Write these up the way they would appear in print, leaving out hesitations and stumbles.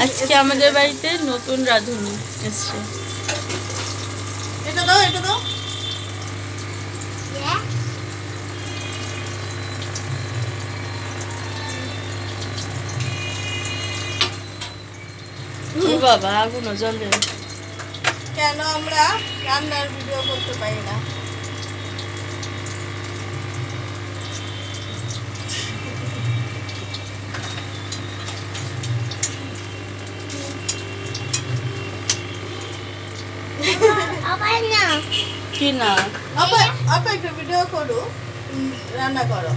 আজকে আমাদের বাড়িতে নতুন রাঁধুনি এসছে। এটা দাও, এটা দাও। ও বাবা, আগুনও জ্বলে। কেন আমরা রান্নার ভিডিও করতে পারি না? কি না আপা একটু ভিডিও করো, রান্না করো।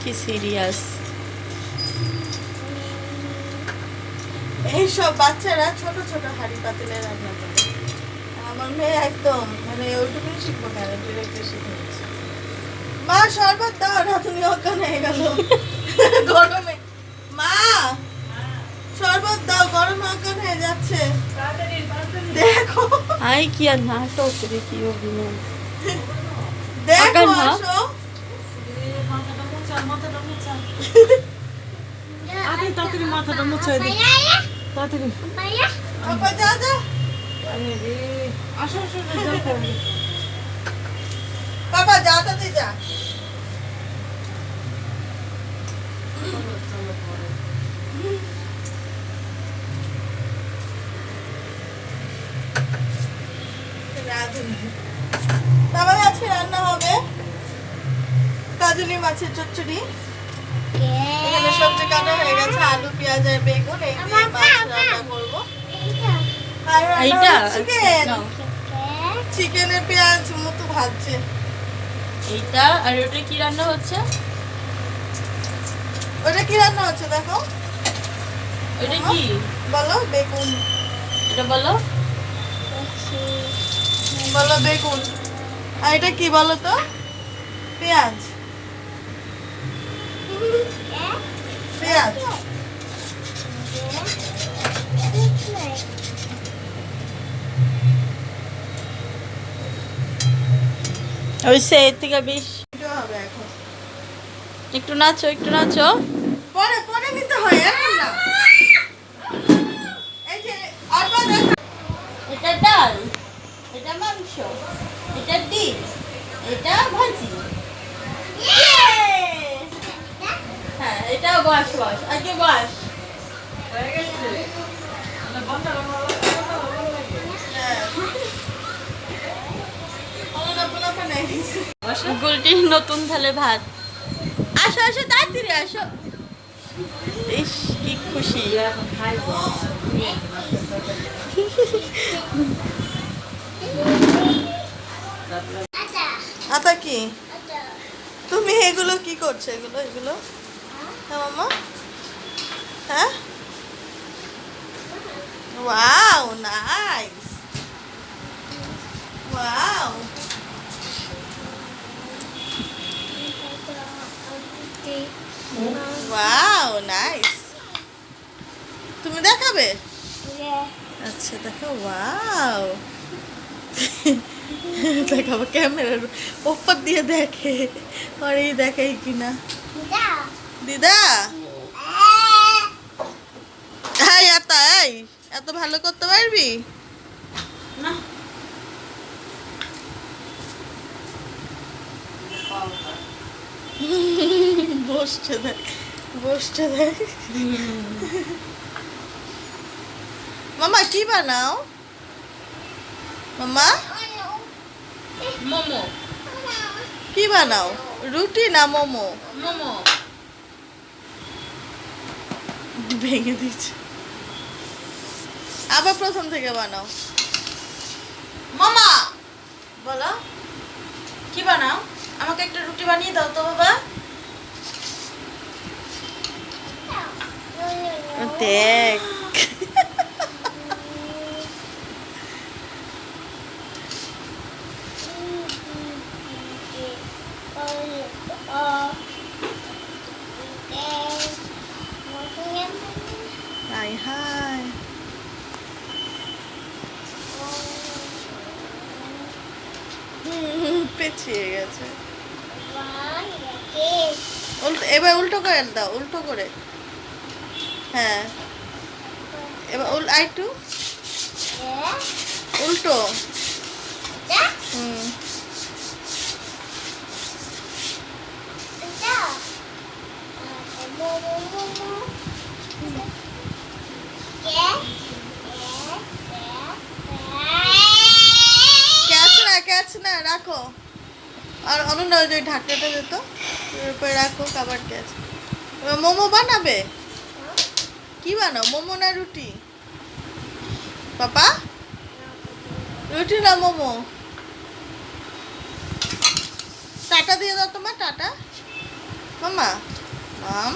কি সিরিয়াস? এইসব বাচ্চারা ছোট ছোট হাঁড়ি পাতিলে রান্না করে। আমার মেয়ে একদম মানে ওইটুকুই শিখবো কেন, ডিরেক্টর শিখে নিচ্ছে। মা শরবত দাও না, তুমি অজ্ঞান হয়ে গেল গরমে। মা শরবত দাও, গরমে অজ্ঞান হয়ে যাচ্ছে। দেখো আই কি আর নাটক দেখি অভিনয়। দেখো অজ্ঞান হ? আসো। তাড়াতাড়ি মাথাটা মুছাই দিই, তাড়াতাড়ি। আপা যা যা। আসো আসো, দেখো। বাবা যা তাতে যা। বাবা আজকে রান্না হবে কাজুনি মাছের চচ্চড়ি। এখানে সবজি কাটা হয়ে গেছে, আলু পেঁয়াজ আর বেগুন, এই দিয়ে মাছ রান্না করবো। আর এইটা চিকেন, নাও। চিকেনের পেঁয়াজ মতো ভাজছে। এইটা আর ওটা কি রান্না হচ্ছে? ওটা কি রান্না হচ্ছে দেখো? ওটা কি বলো বেগুন। এটা বলো। বলো বেগুন। আর এটা কি বলো তো? পেঁয়াজ। পেঁয়াজ। ওই সে এর থেকে বেশ। ভিডিও হবে এখন। একটু নাচো, একটু নাচো। পরে পরে নিতে হয়, এখন না। এই যে আরবা দেখো। এটা ডাল, এটা মাংস, এটা ডিম, এটা ভাজি। হ্যাঁ, এটা বস বস, আগে বস। হয়ে গেছে। মানে বন্ধ করো। গুলটি নতুন থালে ভাত। আসো আসো, তাড়াতাড়ি আসো। ইস কি খুশি। এখন খাইবো। আতা কি তুমি এগুলো কি করছো? এগুলো এগুলো হ্যাঁ মামা, হ্যাঁ wow nice, wow wow nice. তুমি দেখাবে? আচ্ছা দেখো, ওয়াও দেখাবো ক্যামেরার ওপর দিয়ে দেখে, আর এই দেখাই কিনা। দিদা হাই আতা, এই এত ভালো করতে পারবি না বসছে দেখ, বসছে দেখ। মামা কি বানাও? মামা মোমো, কি বানাও? রুটি না মোমো? মোমো। ভেঙে দিচ্ছে, আবার প্রথম থেকে বানাও। মামা বলো কি বানাও? আমাকে একটা রুটি বানিয়ে দাও তো বাবা। দেখ হাই হাই, পেছিয়ে গেছে। এবার উল্টো করে দাও, উল্টো করে। হ্যাঁ, এবার আরেকটু উল্টো। হুম, ক্যাচ না রাখো। আর অনন্য ওই যে ঢাকনাটা যেত এর উপরে রাখো, খাবার ক্যাচ। এবার মোমো বানাবে? কি বানাও, মোমো না রুটি? পাপা, রুটি না মোমো? টাটা দিয়ে দাও তোমার, টাটা মামা। মাম